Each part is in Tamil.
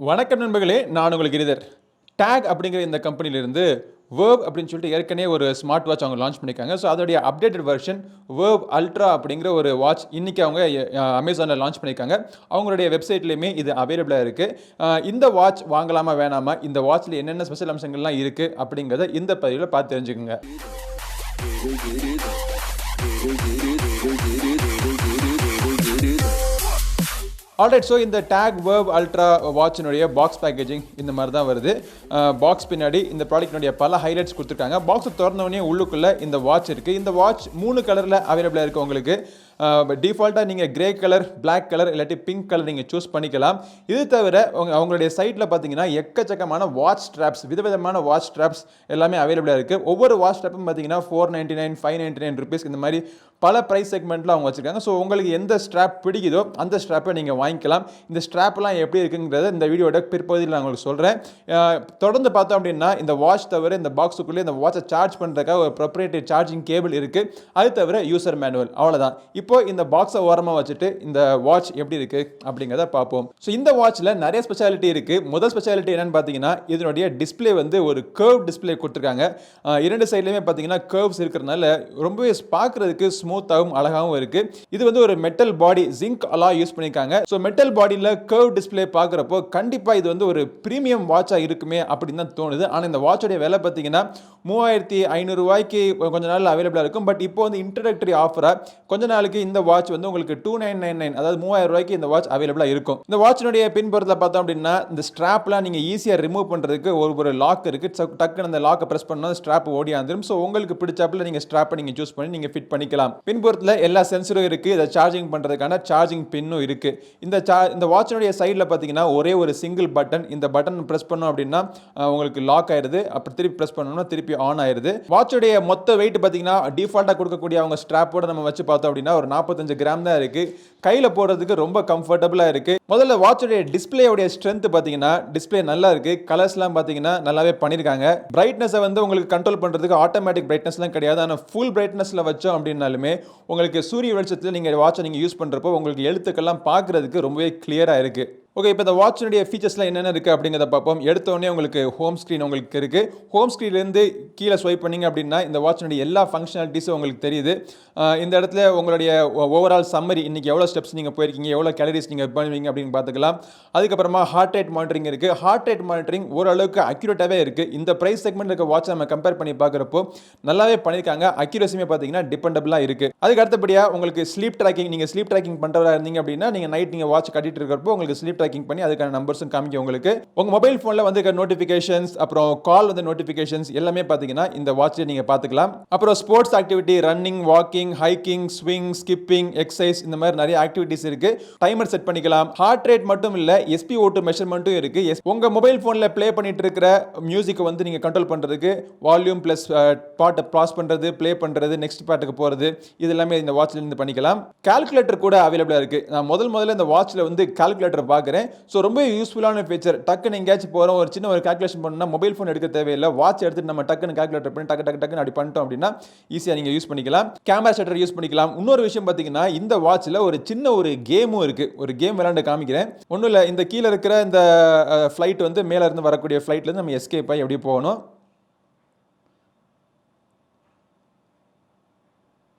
வணக்கம் நண்பர்களே, நான் உங்களுக்கு கிரிதர். Tagg அப்படிங்கிற இந்த கம்பெனியிலிருந்து Verve அப்படின்னு சொல்லிட்டு ஏற்கனவே ஒரு ஸ்மார்ட் வாட்ச் அவங்க லான்ச் பண்ணியிருக்காங்க. ஸோ அதோடைய அப்டேட்டட் வெர்ஷன் Verve Ultra அப்படிங்கிற ஒரு வாட்ச் இன்னைக்கு அவங்க அமேசானில் லான்ச் பண்ணியிருக்காங்க. அவங்களுடைய வெப்சைட்லேயுமே இது அவைலபிளாக இருக்குது. இந்த வாட்ச் வாங்கலாமா வேணாமா, இந்த வாட்சில் என்னென்ன ஸ்பெஷல் அம்சங்கள்லாம் இருக்குது அப்படிங்கிறத இந்த பதிவில் பார்த்து தெரிஞ்சுக்கோங்க. ஆல்ரைட், ஸோ இந்த Tagg Verve Ultra வாட்சினுடைய பாக்ஸ் பேக்கேஜிங் இந்த மாதிரி தான் வருது. பாக்ஸ் பின்னாடி இந்த ப்ராடக்டினுடைய பல ஹைலைட்ஸ் கொடுத்துருக்காங்க. பாக்ஸை திறந்தோடனே உள்ளுக்குள்ளே இந்த வாட்ச் இருக்குது. இந்த வாட்ச் 3 கலரில் அவைலபிளாக இருக்குது உங்களுக்கு. டிஃபால்ட்டாக நீங்கள் கிரே கலர், பிளாக் கலர் இல்லாட்டி பிங்க் கலர் நீங்கள் சூஸ் பண்ணிக்கலாம். இது தவிர அவங்களுடைய சைட்டில் பார்த்தீங்கன்னா எக்கச்சக்கமான வாட்ச் ஸ்ட்ராப்ஸ், விதவிதமான வாட்ச் ஸ்ட்ராப்ஸ் எல்லாமே அவைலபிளாக இருக்குது. ஒவ்வொரு வாட்ச் ஸ்ட்ராப்பும் பார்த்தீங்கன்னா $499, $599 இந்த மாதிரி பல ப்ரைஸ் செக்மெண்ட்டில் அவங்க வச்சுருக்காங்க. ஸோ உங்களுக்கு எந்த ஸ்ட்ராப் பிடிக்குதோ அந்த ஸ்ட்ராப்பை நீங்கள் வாங்கிக்கலாம். இந்த ஸ்ட்ராப்லாம் எப்படி இருக்குங்கிறத இந்த வீடியோட பிற்பகுதியில் நான் உங்களுக்கு சொல்கிறேன். தொடர்ந்து பார்த்தோம் அப்படின்னா இந்த வாட்ச் தவிர இந்த பாக்ஸுக்குள்ளே இந்த வாட்சை சார்ஜ் பண்ணுறதுக்காக ஒரு ப்ரொப்ரேட்டரி சார்ஜிங் கேபிள் இருக்குது. அது தவிர யூசர் மேனுவல், அவ்வளோதான். இப்போ இந்த பாக்ஸை ஓரமாக வச்சுட்டு இந்த வாட்ச் எப்படி இருக்குது அப்படிங்கிறத பார்ப்போம். ஸோ இந்த வாட்சில் நிறைய ஸ்பெஷாலிட்டி இருக்குது. முதல் ஸ்பெஷாலிட்டி என்னென்னு பார்த்தீங்கன்னா இதனுடைய டிஸ்பிளே வந்து ஒரு கர்வ் டிஸ்பிளே கொடுத்துருக்காங்க. இரண்டு சைட்லையுமே பார்த்தீங்கன்னா கர்வ்ஸ் இருக்கிறதுனால ரொம்பவே பார்க்குறதுக்கு ஸ்மூத்தாகவும் அழகாகவும் இருக்குது. இது வந்து ஒரு metal body Zinc alloy use பண்ணியிருக்காங்க. ஸோ மெட்டல் பாடியில் கர்வ் டிஸ்பிளே பார்க்குறப்போ கண்டிப்பாக இது வந்து ஒரு ப்ரீமியம் வாட்சாக இருக்குமே அப்படின்னு தான் தோணுது. ஆனால் இந்த வாட்சோடைய விலை பார்த்தீங்கன்னா $3500 கொஞ்ச நாள் அவைலபிளாக இருக்கும். பட் இப்போ வந்து இன்ட்ரடக்டரி ஆஃபராக கொஞ்ச நாளுக்கு இந்த வாட்ச் வந்து உங்களுக்கு $2999, அதாவது $3000 இந்த வாட்ச் அவைலபிளாக இருக்கும். இந்த வாட்சினுடைய பின்புறத்தில் பார்த்தோம் அப்படின்னா இந்த ஸ்ட்ராப்லாம் நீங்கள் ஈஸியாக ரிமூவ் பண்ணுறதுக்கு ஒரு லாக் இருக்குது. டக்குன்னு அந்த லாக்கை ப்ரெஸ் பண்ணால் ஸ்ட்ராப் ஓடியாந்துடும். ஸோ உங்களுக்கு பிடிச்சாப்பில் நீங்கள் ஸ்ட்ராப்பை நீங்கள் சூஸ் பண்ணி நீங்கள் ஃபிட் பண்ணிக்கலாம். பின்புறத்தில் எல்லா சென்சரும் இருக்குது. இதை சார்ஜிங் பண்ணுறதுக்கான சார்ஜிங் பின்னும் இருக்குது. இந்த வாட்சினுடைய சைடில் பார்த்தீங்கன்னா ஒரே ஒரு சிங்கிள் பட்டன். இந்த பட்டன் ப்ரெஸ் பண்ணோம் அப்படின்னா உங்களுக்கு லாக் ஆயிடுது. அப்புறம் திருப்பி ப்ரெஸ் பண்ணோம்னா திருப்பி ஆன் ஆயிடுது. வாட்சுடைய மொத்த வெயிட் பார்த்தீங்கன்னா டிஃபால்ட்டாக கொடுக்கக்கூடிய அவங்க ஸ்ட்ராப்போட நம்ம வச்சு பார்த்தோம் அப்படின்னா ஒரு 45 கிராம் தான் இருக்கு. கையில் போடுறதுக்கு ரொம்ப கம்ஃபர்டபுளாக இருக்கு. முதல்ல வாட்சுடைய டிஸ்பிளேயோட ஸ்ட்ரென்த் பார்த்தீங்கன்னா டிஸ்பிளே நல்லா இருக்கு. கலர்ஸ்லாம் பார்த்தீங்கன்னா நல்லாவே பண்ணியிருக்காங்க. பிரைட்னஸை வந்து உங்களுக்கு கண்ட்ரோல் பண்ணுறதுக்கு ஆட்டோமேட்டிக் பிரைட்னஸ்லாம் கிடையாது. ஆனால் ஃபுல் பிரைட்னஸில் வச்சோம் அப்படின்னாலுமே உங்களுக்கு சூரிய வெளிச்சத்தில் நீங்கள் வாட்சை நீங்கள் யூஸ் பண்ணுறப்போ உங்களுக்கு எழுத்துக்கெல்லாம் பார்க்குறதுக்கு ரொம்பவே கிளியராக இருக்குது. ஓகே, இப்போ இந்த வாட்சினுடைய ஃபீச்சர்ஸ்லாம் என்னென்ன இருக்குது அப்படிங்கிறத பார்ப்போம். எடுத்தோடனே உங்களுக்கு ஹோம் ஸ்க்ரீன் உங்களுக்கு இருக்குது. ஹோம் ஸ்க்ரீன்லேருந்து கீழே ஸ்வைப் பண்ணிங்க அப்படின்னா இந்த வாட்சினுடைய எல்லா ஃபங்க்ஷனாலிட்டிஸும் உங்களுக்கு தெரியுது. இந்த இடத்துல உங்களுடைய ஓவரால் சம்மரி, இன்றைக்கி எவ்வளோ ஸ்டெப்ஸ் நீங்கள் போயிருக்கீங்க, எவ்வளோ கேலரிஸ் நீங்கள் பண்ணுவீங்க அப்படின்னு பார்த்துக்கலாம். அதுக்கப்புறமா ஹார்ட் ரேட் மானிட்டரிங் இருக்குது. ஹார்ட் ரேட் மானிட்டரிங் ஓரளவுக்கு அக்யூரேட்டாகவே இருக்குது. இந்த ப்ரைஸ் செக்மெண்ட் இருக்க வாட்சை நம்ம கம்பேர் பண்ணி பார்க்குறப்போ நல்லாவே பண்ணியிருக்காங்க. அக்யூரேசியுமே பார்த்தீங்கன்னா டிபெண்டபிளாக இருக்குது. அதுக்கு அடுத்தபடியாக உங்களுக்கு ஸ்லீப் ட்ராக்கிங், நீங்கள் ஸ்லீப் ட்ராக்கிங் பண்ணுறதா இருந்தீங்க அப்படின்னா நீங்கள் நைட் நீங்கள் வாட்ச் கட்டிட்டு இருக்கிறப்போ உங்களுக்கு ஸ்லீப் ட்ராக்கிங் பண்ணி அதுக்கான நம்பர்ஸும் காமிக்கும். உங்களுக்கு உங்க மொபைல் போன்ல வந்து நோட்டிபிகேஷன்ஸ், அப்புறம் கால் வந்து நோட்டிபிகேஷன்ஸ் எல்லாமே பாத்தீங்கன்னா இந்த வாட்ச்ல நீங்க பாத்துக்கலாம். அப்புறம் sports activity, running, walking, hiking, swing, skipping, exercise இந்த மாதிரி நிறைய ஆக்டிவிட்டிஸ் இருக்கு. டைமர் செட் பண்ணிக்கலாம். ஹார்ட் ரேட் மட்டும் இல்ல, SpO2 மெஷர்மெண்ட்டும் இருக்கு. உங்க மொபைல் போன்ல ப்ளே பண்ணிட்டு இருக்கிற மியூசிக் வந்து நீங்க கண்ட்ரோல் பண்றதுக்கு வால்யூம் பிளஸ் பாட்டை பாஸ் பண்றது, ப்ளே பண்றது, நெக்ஸ்ட் பாட்டுக்கு போறது, இது எல்லாமே இந்த வாட்ச்ல இருந்து பண்ணிக்கலாம். கால்குலேட்டர் கூட அவைலபிளா இருக்கு. நான் முதல்ல இந்த வாட்ச்ல வந்து கால்குலேட்டர் பார்க்கிறேன். ஸோ ரொம்ப யூஸ்ஃபுல்லான ஃபீச்சர். டக்குன்னு எங்கேயாச்சும் போகிறோம், ஒரு சின்ன ஒரு கால்குலேஷன் பண்ணால் மொபைல் ஃபோன் எடுக்க தேவையில்லை. வாட்ச் எடுத்துட்டு நம்ம டக்குன்னு கால்குலேட்டர் பண்ணி டக்குன்னு அப்படி பண்ணிட்டோம் அப்படின்னா ஈஸியாக நீங்கள் யூஸ் பண்ணிக்கலாம். கேமரா ஷட்டர் யூஸ் பண்ணிக்கலாம். இன்னொரு விஷயம் பார்த்தீங்கன்னா இந்த வாட்சில் ஒரு சின்ன ஒரு கேமும் இருக்குது. ஒரு கேம் விளையாண்டு காமிக்கிறேன். ஒன்றும் இல்லை, இந்த கீழே இருக்கிற இந்த ஃப்ளைட் வந்து மேலே இருந்து வரக்கூடிய ஃப்ளைட்லேருந்து நம்ம எஸ்கேப் ஆகி எப்படி போகணும்.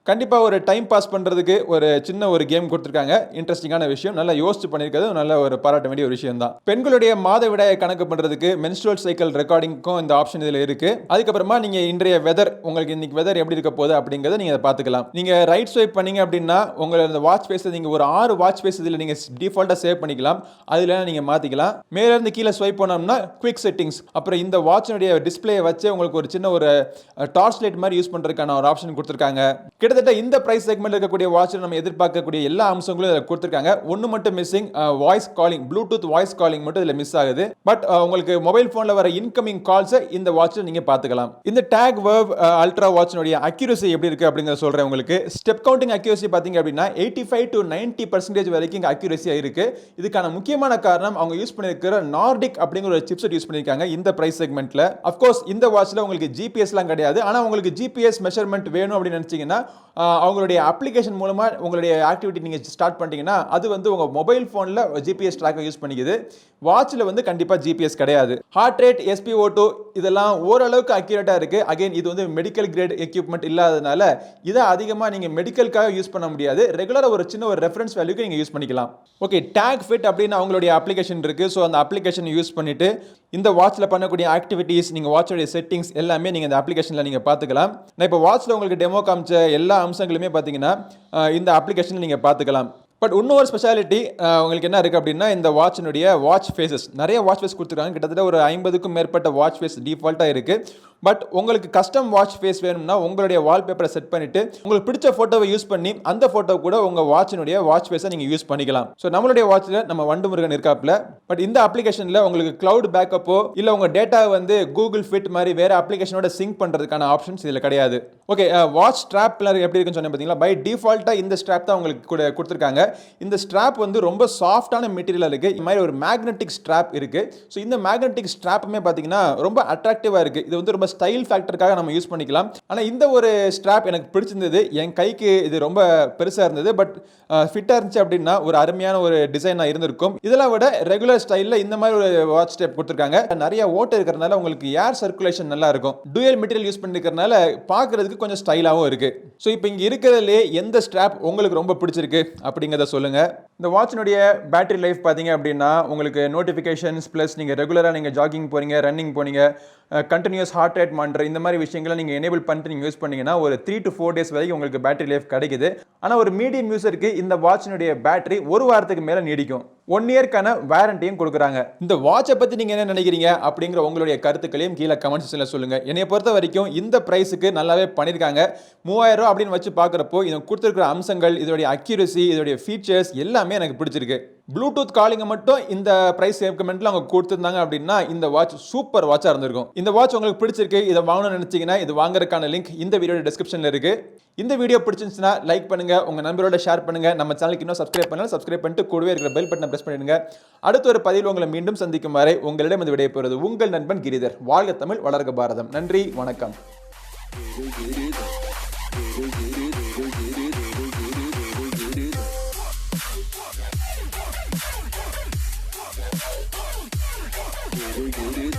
கண்டிப்பாக ஒரு டைம் பாஸ் பண்ணுறதுக்கு ஒரு சின்ன ஒரு கேம் கொடுத்துருக்காங்க. இன்ட்ரெஸ்டிங்கான விஷயம், நல்லா யோசிச்சு பண்ணியிருக்கிறது நல்ல ஒரு பாராட்ட வேண்டிய ஒரு விஷயம் தான். பெண்களுடைய மாதவிடாயை கணக்கு பண்ணுறதுக்கு மென்ஸ்ட்ருவல் சைக்கிள் ரெக்கார்டிங்க்கும் இந்த ஆப்ஷன் இதில் இருக்குது. அதுக்கப்புறமா நீங்கள் இன்றைய வெதர், உங்களுக்கு இன்னைக்கு வெதர் எப்படி இருக்க போகுது அப்படிங்கிறத நீங்கள் பார்த்துக்கலாம். நீங்கள் ரைட் ஸ்வைப் பண்ணீங்க அப்படின்னா உங்களை இந்த வாட்ச் ஃபேஸை நீங்கள் ஒரு 6 வாட்ச் ஃபேஸ் இதில் நீங்கள் டிஃபால்ட்டாக சேவ் பண்ணிக்கலாம். அதில் நீங்கள் மாற்றிக்கலாம். மேலேருந்து கீழே ஸ்வைப் பண்ணோம்னா குவிக் செட்டிங்ஸ், அப்புறம் இந்த வாட்சினுடைய டிஸ்பிளே வச்சு உங்களுக்கு ஒரு சின்ன ஒரு டார்ச் லைட் மாதிரி யூஸ் பண்ணுறதுக்கான ஒரு ஆப்ஷன் கொடுத்துருக்காங்க. கிட்டத்தட்ட இந்த பிரைஸ் செக்மெண்ட் இருக்கக்கூடிய வாட்சில் நம்ம எதிர்பார்க்கக்கூடிய எல்லா அம்சங்களும் இதில் கொடுத்துருக்காங்க. ஒன்று மட்டும் missing, voice calling, Bluetooth voice calling மட்டும் இதில் மிஸ் ஆகுது. பட் உங்களுக்கு மொபைல் ஃபோனில் வர இன்கமிங் கால்ஸை இந்த வாட்சில் நீங்கள் பார்த்துக்கலாம். இந்த Tagg Verve Ultra வாட்சினுடைய அக்யூரசி எப்படி இருக்குது அப்படிங்கிறத சொல்கிறேன் உங்களுக்கு. ஸ்டெப் கவுண்டிங் அக்யூரசி பார்த்தீங்க அப்படின்னா 85 to 90% வரைக்கும் இங்கே அக்யூரசியாக இருக்குது. இதுக்கான முக்கியமான காரணம் அவங்க யூஸ் பண்ணியிருக்கிற Nordic அப்படிங்கிற ஒரு சிப்செட் யூஸ் பண்ணியிருக்காங்க இந்த பிரைஸ் செக்மெண்ட்டில். அஃப்கோர்ஸ் இந்த வாட்சில் உங்களுக்கு ஜிபிஎஸ்லாம் கிடையாது. ஆனால் உங்களுக்கு ஜிபிஎஸ் மெஷர்மெண்ட் வேணும் அப்படின்னு நினச்சிங்கன்னா அவங்களுடைய அப்ளிகேஷன் மூலமாக உங்களுடைய ஆக்டிவிட்டி நீங்கள் ஸ்டார்ட் பண்ணிட்டீங்கன்னா அது வந்து உங்கள் மொபைல் ஃபோனில் ஜிபிஎஸ் ட்ராக்கை யூஸ் பண்ணிக்குது. வாட்சில் வந்து கண்டிப்பாக ஜிபிஎஸ் கிடையாது. ஹார்ட் ரேட், SpO2 இதெல்லாம் ஓரளவுக்கு அக்யூரேட்டாக இருக்குது. அகைன் இது வந்து மெடிக்கல் கிரேட் எக்யூப்மெண்ட் இல்லாததுனால இதை அதிகமாக நீங்கள் மெடிக்கலுக்காக யூஸ் பண்ண முடியாது. ரெகுலராக ஒரு சின்ன ஒரு ரெஃபரன்ஸ் வேல்யூக்கு நீங்கள் யூஸ் பண்ணிக்கலாம். ஓகே, டேக் ஃபிட் அப்படின்னு அவங்களுடைய அப்ளிகேஷன் இருக்குது. ஸோ அந்த அப்ளிகேஷனை யூஸ் பண்ணிவிட்டு இந்த வாட்சில் பண்ணக்கூடிய ஆக்டிவிட்டீஸ், நீங்கள் வாட்சோடைய செட்டிங்ஸ் எல்லாமே நீங்கள் இந்த அப்ளிகேஷனில் நீங்கள் பார்த்துக்கலாம். நான் இப்போ வாட்சில் உங்களுக்கு டெமோ காமிச்ச எல்லா அம்சங்களுமே பார்த்தீங்கன்னா இந்த அப்ளிகேஷனில் நீங்கள் பார்த்துக்கலாம். பட் இன்னொரு ஸ்பெஷாலிட்டி உங்களுக்கு என்ன இருக்குது அப்படின்னா, இந்த வாட்சினுடைய வாட்ச் ஃபேஸஸ், நிறைய வாட்ச் ஃபேஸ் கொடுத்துருக்காங்க. கிட்டத்தட்ட ஒரு 50க்கும் மேற்பட்ட வாட்ச் ஃபேஸ் டிஃபால்ட்டாக இருக்குது. பட் உங்களுக்கு கஸ்டம் வாட்ச் ஃபேஸ் வேணும்னா உங்களுடைய வால்பேப்பரை செட் பண்ணிவிட்டு உங்களுக்கு பிடிச்ச ஃபோட்டோவை யூஸ் பண்ணி அந்த ஃபோட்டோ கூட உங்கள் வாட்சினுடைய வாட்ச் ஃபேஸை நீங்கள் யூஸ் பண்ணிக்கலாம். ஸோ நம்மளுடைய வாட்சில் நம்ம வண்டு முருகன் இருக்காப்புல. பட் இந்த அப்ளிகேஷனில் உங்களுக்கு கிளவுட் பேக்கப்போ இல்லை உங்கள் டேட்டா வந்து கூகுள் ஃபிட் மாதிரி வேறு அப்ளிகேஷனோட சிங்க் பண்ணுறதுக்கான ஆப்ஷன்ஸ் இதில் கிடையாது. ஓகே, வாட்ச் ஸ்ட்ராப்ல எப்படி இருக்குன்னு சொன்னேன் பார்த்தீங்களா. பை டிஃபால்ட்டாக இந்த ஸ்ட்ராப் தான் உங்களுக்கு கூட கொடுத்துருக்காங்க. இந்த ஸ்ட்ராப் வந்து ரொம்ப சாஃப்டான மெட்டீரியல் இருக்குது. இது மாதிரி ஒரு மேக்னெட்டிக் ஸ்ட்ராப் இருக்குது. ஸோ இந்த மேக்னெட்டிக் ஸ்ட்ராப்புமே பார்த்தீங்கன்னா ரொம்ப அட்ராக்டிவாக இருக்குது. இது வந்து ரொம்ப ஸ்டைல் ஃபேக்டருக்காக நம்ம யூஸ் பண்ணிக்கலாம். ஆனால் இந்த ஒரு ஸ்ட்ராப் எனக்கு பிடிச்சிருந்தது. என் கைக்கு இது ரொம்ப பெருசாக இருந்தது. பட் ஃபிட்டாக இருந்துச்சு அப்படின்னா ஒரு அருமையான ஒரு டிசைனாக இருந்திருக்கும். இதெல்லாம் விட ரெகுலர் ஸ்டைலில் இந்த மாதிரி ஒரு வாட்ச் ஸ்ட்ராப் கொடுத்துருக்காங்க. நிறைய ஓட்டை இருக்கிறதுனால உங்களுக்கு ஏர் சர்க்குலேஷன் நல்லா இருக்கும். டூயல் மெட்டீரியல் யூஸ் பண்ணிருக்கிறதுனால பார்க்கறதுக்கு கொஞ்சம் ஸ்டைலாகவும் இருக்குது. ஸோ இப்போ இங்கே இருக்கிறதுலே எந்த ஸ்ட்ராப் உங்களுக்கு ரொம்ப பிடிச்சிருக்கு அப்படிங்கிறத சொல்லுங்கள். இந்த வாட்சினுடைய பேட்டரி லைஃப் பார்த்தீங்க அப்படின்னா உங்களுக்கு நோட்டிஃபிகேஷன்ஸ் ப்ளஸ் நீங்கள் ரெகுலராக நீங்கள் ஜாகிங் போகிறீங்க, ரன்னிங் போனீங்க, கண்டினியூஸ் ஹார்ட் ரேட் மானிட்டர் இந்த மாதிரி விஷயங்களை நீங்கள் எனேபிள் பண்ணிட்டு நீங்கள் யூஸ் பண்ணீங்கன்னா ஒரு 3 to 4 days வரைக்கும் உங்களுக்கு பேட்டரி லைஃப் கிடைக்குது. ஆனால் ஒரு மீடியம் யூஸருக்கு இந்த வாட்சினுடைய பேட்டரி ஒரு வாரத்துக்கு மேலே நீடிக்கும். 1 yearக்கான வாரண்டியும் கொடுக்குறாங்க. இந்த வாட்சை பற்றி நீங்கள் என்ன நினைக்கிறீங்க அப்படிங்கிற உங்களுடைய கருத்துக்களையும் கீழே கமெண்ட் செக்ஷனில் சொல்லுங்கள். என்னை பொறுத்த வரைக்கும் இந்த ப்ரைஸுக்கு நல்லாவே பண்ணியிருக்காங்க. 3000 ரூபா அப்படின்னு வச்சு பார்க்குறப்போ இதை கொடுத்துருக்கிற அம்சங்கள், இதோடைய அக்யூரசி, இதோடைய ஃபீச்சர்ஸ் எல்லாமே எனக்கு பிடிச்சிருக்கு. ப்ளூடூத் காலிங்கை மட்டும் இந்த ப்ரைஸ் செக்மெண்ட்டில் அவங்க கொடுத்துருந்தாங்க அப்படின்னா இந்த வாட்ச் சூப்பர் வாட்சாக இருந்திருக்கும். இந்த வாட்ச் உங்களுக்கு பிடிச்சிருக்கு, இதை வாங்கணும்னு நினச்சிங்கன்னா இது வாங்குறதுக்கான லிங்க் இந்த வீடியோட டிஸ்கிரிப்ஷனில் இருக்குது. இந்த வீடியோ பிடிச்சிருந்துச்சுன்னா லைக் பண்ணுங்கள், உங்கள் நண்பரோட ஷேர் பண்ணுங்கள். நம்ம சேனலுக்கு இன்னும் சப்ஸ்கிரைப் பண்ணலாம், சப்ஸ்கிரைப் பண்ணிட்டு கூடவே இருக்கிற பெல் பட்டனை பிரஸ் பண்ணிடுங்க. அடுத்த ஒரு பதிவில் உங்களை மீண்டும் சந்திக்கும் வரை உங்களிடம் இது விடைபெறுவது உங்கள் நண்பன் கிரிதர். வாழ்க தமிழ், வளர்க பாரதம். நன்றி, வணக்கம். Get it.